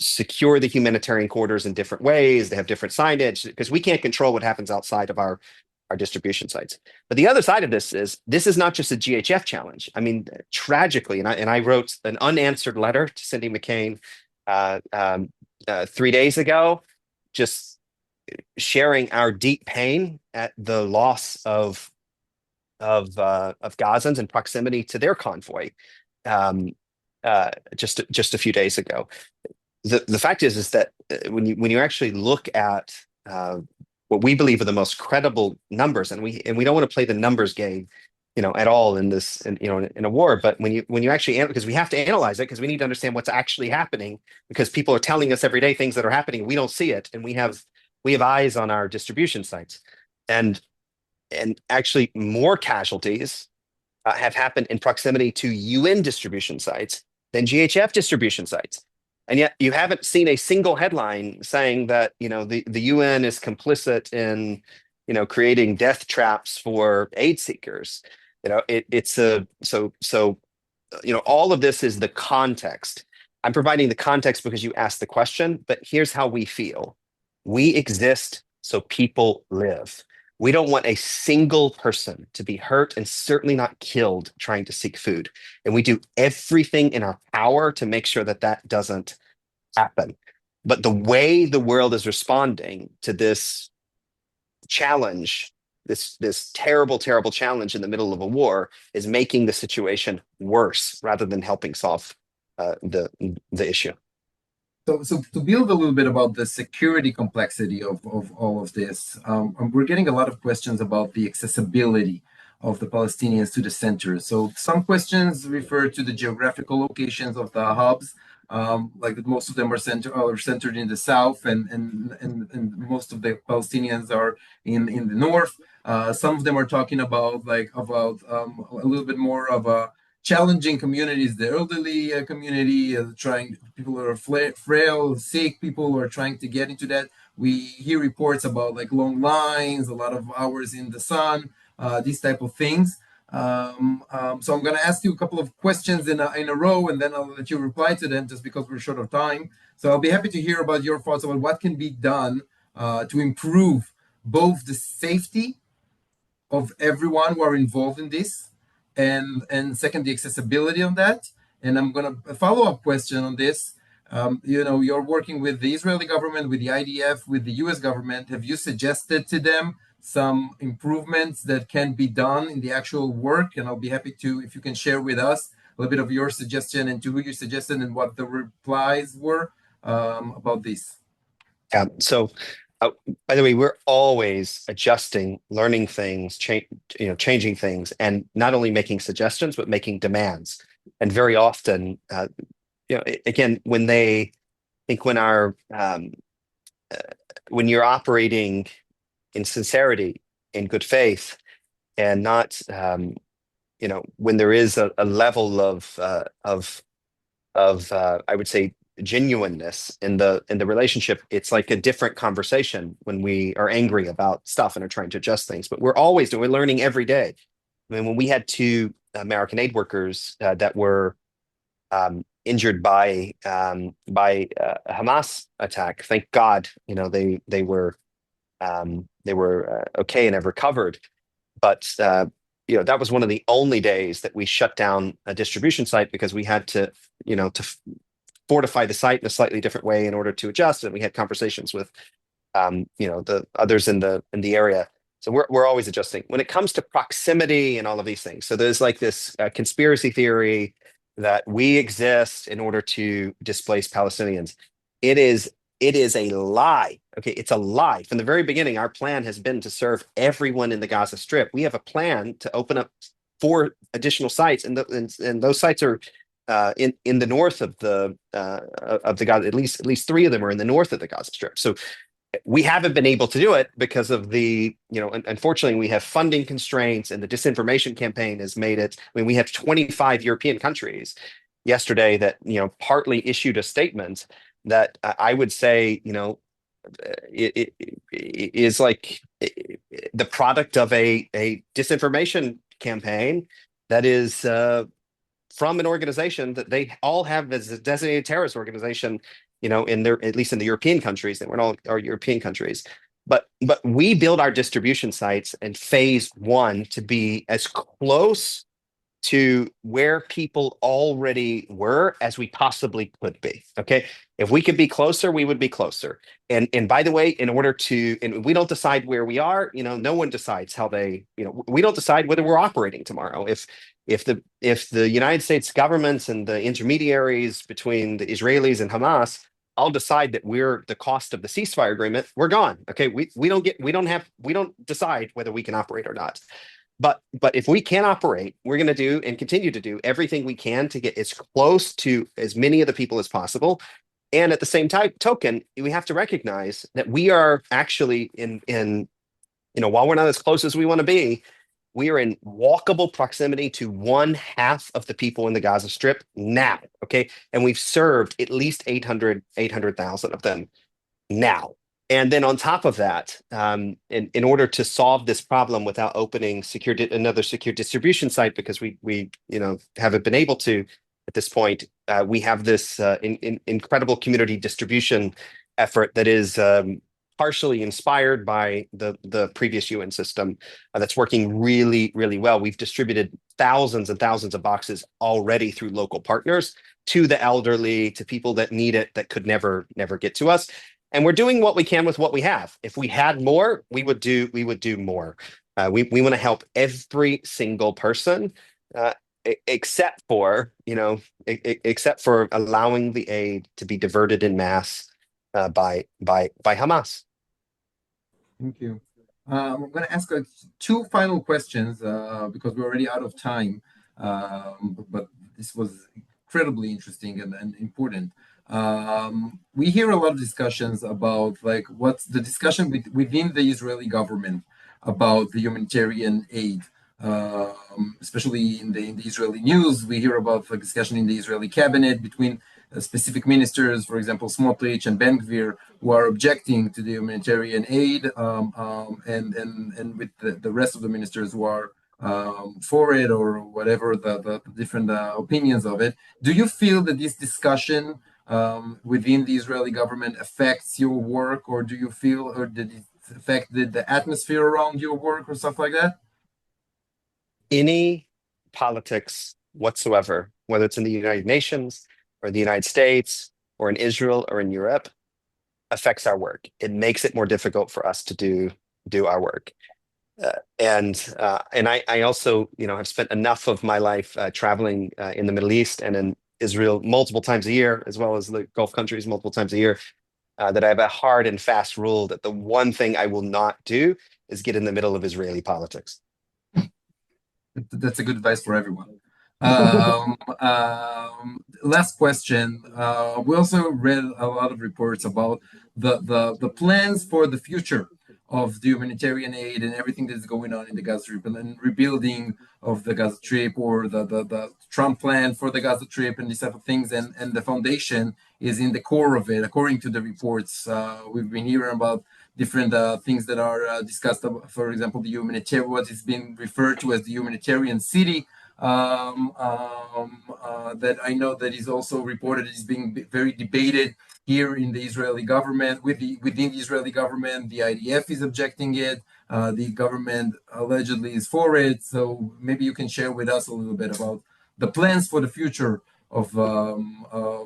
secure the humanitarian corridors in different ways. They have different signage because we can't control what happens outside of our distribution sites. But the other side of this is not just a GHF challenge. I mean, tragically, and I wrote an unanswered letter to Cindy McCain 3 days ago, just sharing our deep pain at the loss of Gazans in proximity to their convoy just a few days ago. The fact is that when you actually look at what we believe are the most credible numbers, and we don't want to play the numbers game, at all in this, in a war. But when you actually, because we have to analyze it, because we need to understand what's actually happening, because people are telling us every day things that are happening, we don't see it, and we have eyes on our distribution sites, and actually more casualties have happened in proximity to UN distribution sites than GHF distribution sites. And yet you haven't seen a single headline saying that, the UN is complicit in, creating death traps for aid seekers. All of this is the context. I'm providing the context because you asked the question, but here's how we feel. We exist so people live. We don't want a single person to be hurt, and certainly not killed trying to seek food. And we do everything in our power to make sure that doesn't happen. But the way the world is responding to this challenge, this terrible, terrible challenge in the middle of a war, is making the situation worse rather than helping solve the issue. So to build a little bit about the security complexity of all of this, we're getting a lot of questions about the accessibility of the Palestinians to the center. So some questions refer to the geographical locations of the hubs, like most of them are centered in the south, and most of the Palestinians are in the north. Some of them are talking about a little bit more of a challenging communities, the elderly community, people who are frail, sick, people who are trying to get into that. We hear reports about long lines, a lot of hours in the sun, these type of things. So I'm going to ask you a couple of questions in a row, and then I'll let you reply to them just because we're short of time. So I'll be happy to hear about your thoughts about what can be done to improve both the safety of everyone who are involved in this, and second, the accessibility of that. And I'm going to follow-up question on this. You're working with the Israeli government, with the IDF, with the US government. Have you suggested to them some improvements that can be done in the actual work? And I'll be happy to, if you can share with us a little bit of your suggestion and to who you suggested and what the replies were about this. Yeah. So, by the way, we're always adjusting, learning things, changing things, and not only making suggestions but making demands. And very often, again, when you're operating in sincerity, in good faith, and not, when there is a level of I would say, genuineness in the relationship, it's like a different conversation when we are angry about stuff and are trying to adjust things. But we're learning every day. I mean, when we had 2 American aid workers that were injured by a Hamas attack, thank God, they were okay and have recovered. But that was one of the only days that we shut down a distribution site because we had to fortify the site in a slightly different way in order to adjust. And we had conversations with, the others in the area. So we're always adjusting when it comes to proximity and all of these things. So there's this conspiracy theory that we exist in order to displace Palestinians. It is a lie. Okay, it's a lie. From the very beginning, our plan has been to serve everyone in the Gaza Strip. We have a plan to open up 4 additional sites, and those sites are in the north of the Gaza. At least 3 of them are in the north of the Gaza Strip. So we haven't been able to do it because of the, unfortunately, we have funding constraints, and the disinformation campaign has made it. I mean, we have 25 European countries yesterday that, partly issued a statement that I would say, it is like the product of a disinformation campaign that is from an organization that they all have as a designated terrorist organization, in their, at least in the European countries. They weren't all our European countries. But we build our distribution sites in phase 1 to be as close to where people already were as we possibly could be. Okay. If we could be closer, we would be closer. And by the way, in order to, and we don't decide where we are, no one decides how they, we don't decide whether we're operating tomorrow. If the United States governments and the intermediaries between the Israelis and Hamas all decide that we're the cost of the ceasefire agreement, we're gone. Okay. We don't decide whether we can operate or not. But if we can operate, we're going to do and continue to do everything we can to get as close to as many of the people as possible. And at the same token, we have to recognize that we are actually while we're not as close as we want to be, we are in walkable proximity to 1/2 of the people in the Gaza Strip now. Okay. And we've served at least 800,000 of them now. And then on top of that, in order to solve this problem without opening another secure distribution site, because we haven't been able to at this point, we have this incredible community distribution effort that is partially inspired by the previous UN system that's working really, really well. We've distributed thousands and thousands of boxes already through local partners to the elderly, to people that need it, that could never get to us. And we're doing what we can with what we have. If we had more, we would do more. We want to help every single person, except for allowing the aid to be diverted in mass by Hamas. Thank you. I'm going to ask 2 final questions because we're already out of time. But this was incredibly interesting and important. We hear a lot of discussions about what's the discussion within the Israeli government about the humanitarian aid, especially in the Israeli news. We hear about discussion in the Israeli cabinet between specific ministers, for example, Smotrich and Ben Gvir, who are objecting to the humanitarian aid, and with the rest of the ministers who are for it, or whatever the different opinions of it. Do you feel that this discussion within the Israeli government affects your work, or do you feel, or did it affect the atmosphere around your work or stuff like that? Any politics whatsoever, whether it's in the United Nations or the United States or in Israel or in Europe, affects our work. It makes it more difficult for us to do our work. And I also, have spent enough of my life traveling in the Middle East and in Israel multiple times a year, as well as the Gulf countries multiple times a year, that I have a hard and fast rule that the one thing I will not do is get in the middle of Israeli politics. That's a good advice for everyone. Last question. We also read a lot of reports about the plans for the future of the humanitarian aid and everything that's going on in the Gaza Strip, and then rebuilding of the Gaza Strip, or the Trump plan for the Gaza Strip, and these type of things. And the foundation is in the core of it, according to the reports. We've been hearing about different things that are discussed. For example, what is being referred to as the humanitarian city, that I know that is also reported is being very debated here in the Israeli government. Within the Israeli government, the IDF is objecting it. The government allegedly is for it. So maybe you can share with us a little bit about the plans for the future of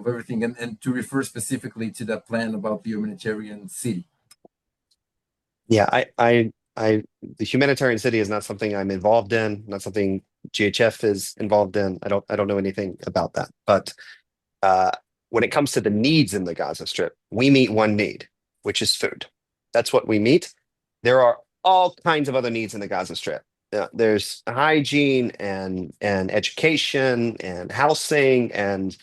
everything, and to refer specifically to that plan about the humanitarian city. Yeah, the humanitarian city is not something I'm involved in, not something GHF is involved in. I don't know anything about that. But when it comes to the needs in the Gaza Strip, we meet one need, which is food. That's what we meet. There are all kinds of other needs in the Gaza Strip. There's hygiene and education and housing and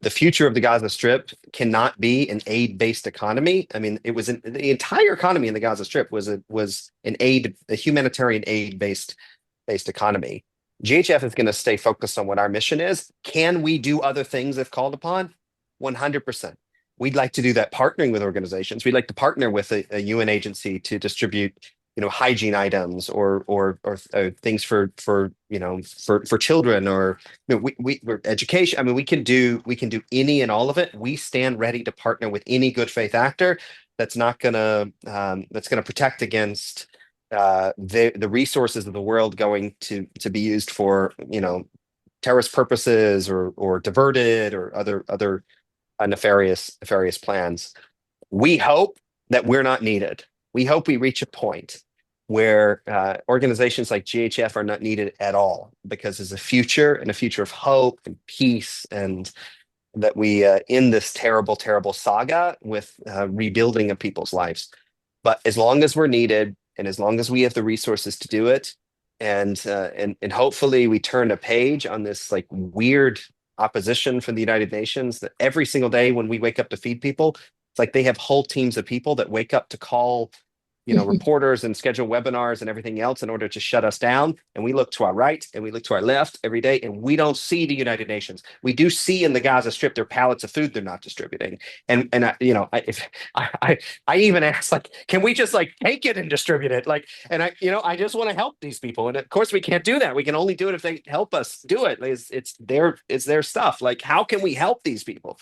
the future of the Gaza Strip cannot be an aid-based economy. I mean, the entire economy in the Gaza Strip was a humanitarian aid-based economy. GHF is going to stay focused on what our mission is. Can we do other things if called upon? 100%. We'd like to do that partnering with organizations. We'd like to partner with a UN agency to distribute, hygiene items or things for children or we're education. I mean, we can do any and all of it. We stand ready to partner with any good faith actor that's gonna protect against the resources of the world going to be used for terrorist purposes or diverted or other nefarious plans. We hope that we're not needed. We hope we reach a point where organizations like GHF are not needed at all, because there's a future of hope and peace, and that we end this terrible saga with rebuilding of people's lives. But as long as we're needed, and as long as we have the resources to do it, and hopefully we turn a page on this weird opposition from the United Nations, that every single day when we wake up to feed people, it's like they have whole teams of people that wake up to call reporters and schedule webinars and everything else in order to shut us down. And we look to our right and we look to our left every day, and we don't see the United Nations. We do see in the Gaza Strip their pallets of food they're not distributing. And I even asked, can we just take it and distribute it? I just want to help these people. And of course we can't do that. We can only do it if they help us do it. It's their stuff. How can we help these people?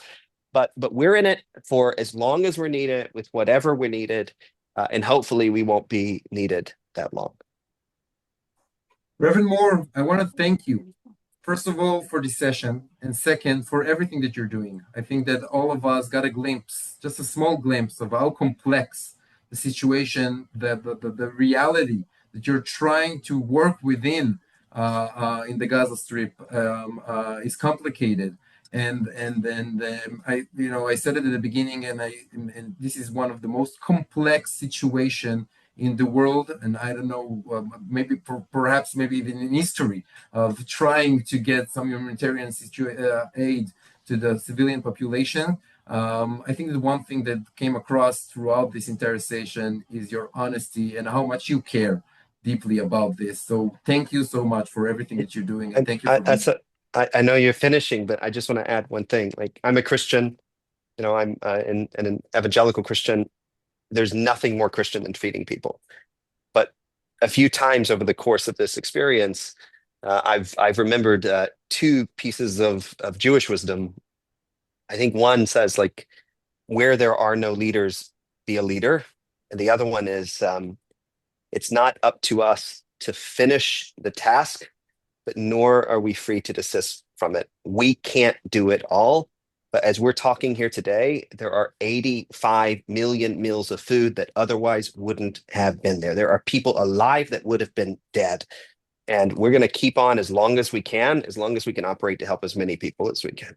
But we're in it for as long as we're needed, with whatever we're needed. And hopefully we won't be needed that long. Reverend Moore, I want to thank you, first of all, for this session, and second, for everything that you're doing. I think that all of us got a glimpse, just a small glimpse, of how complex the situation, the reality that you're trying to work within in the Gaza Strip is complicated. And I said it at the beginning, and this is one of the most complex situation in the world, and I don't know, perhaps even in history, of trying to get some humanitarian aid to the civilian population. I think the one thing that came across throughout this entire session is your honesty and how much you care deeply about this. So thank you so much for everything that you're doing, and thank you for I know you're finishing, but I just want to add one thing. I'm a Christian, I'm an evangelical Christian. There's nothing more Christian than feeding people. But a few times over the course of this experience, I've remembered two pieces of Jewish wisdom. I think one says, where there are no leaders, be a leader. And the other one is, it's not up to us to finish the task, but nor are we free to desist from it. We can't do it all. But as we're talking here today, there are 85 million meals of food that otherwise wouldn't have been there. There are people alive that would have been dead. And we're going to keep on as long as we can operate to help as many people as we can.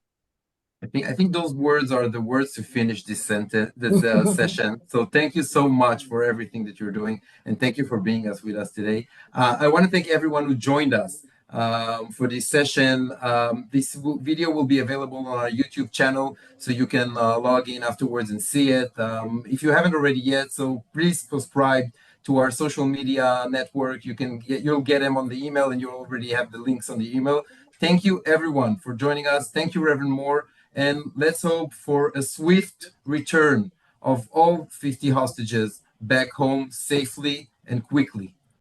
I think those words are the words to finish this session. So thank you so much for everything that you're doing, and thank you for being with us today. I want to thank everyone who joined us for this session. This video will be available on our YouTube channel, so you can log in afterwards and see it. If you haven't already yet, so please subscribe to our social media network. You'll get them on the email, and you'll already have the links on the email. Thank you everyone for joining us. Thank you, Reverend Moore, and let's hope for a swift return of all 50 hostages back home safely and quickly.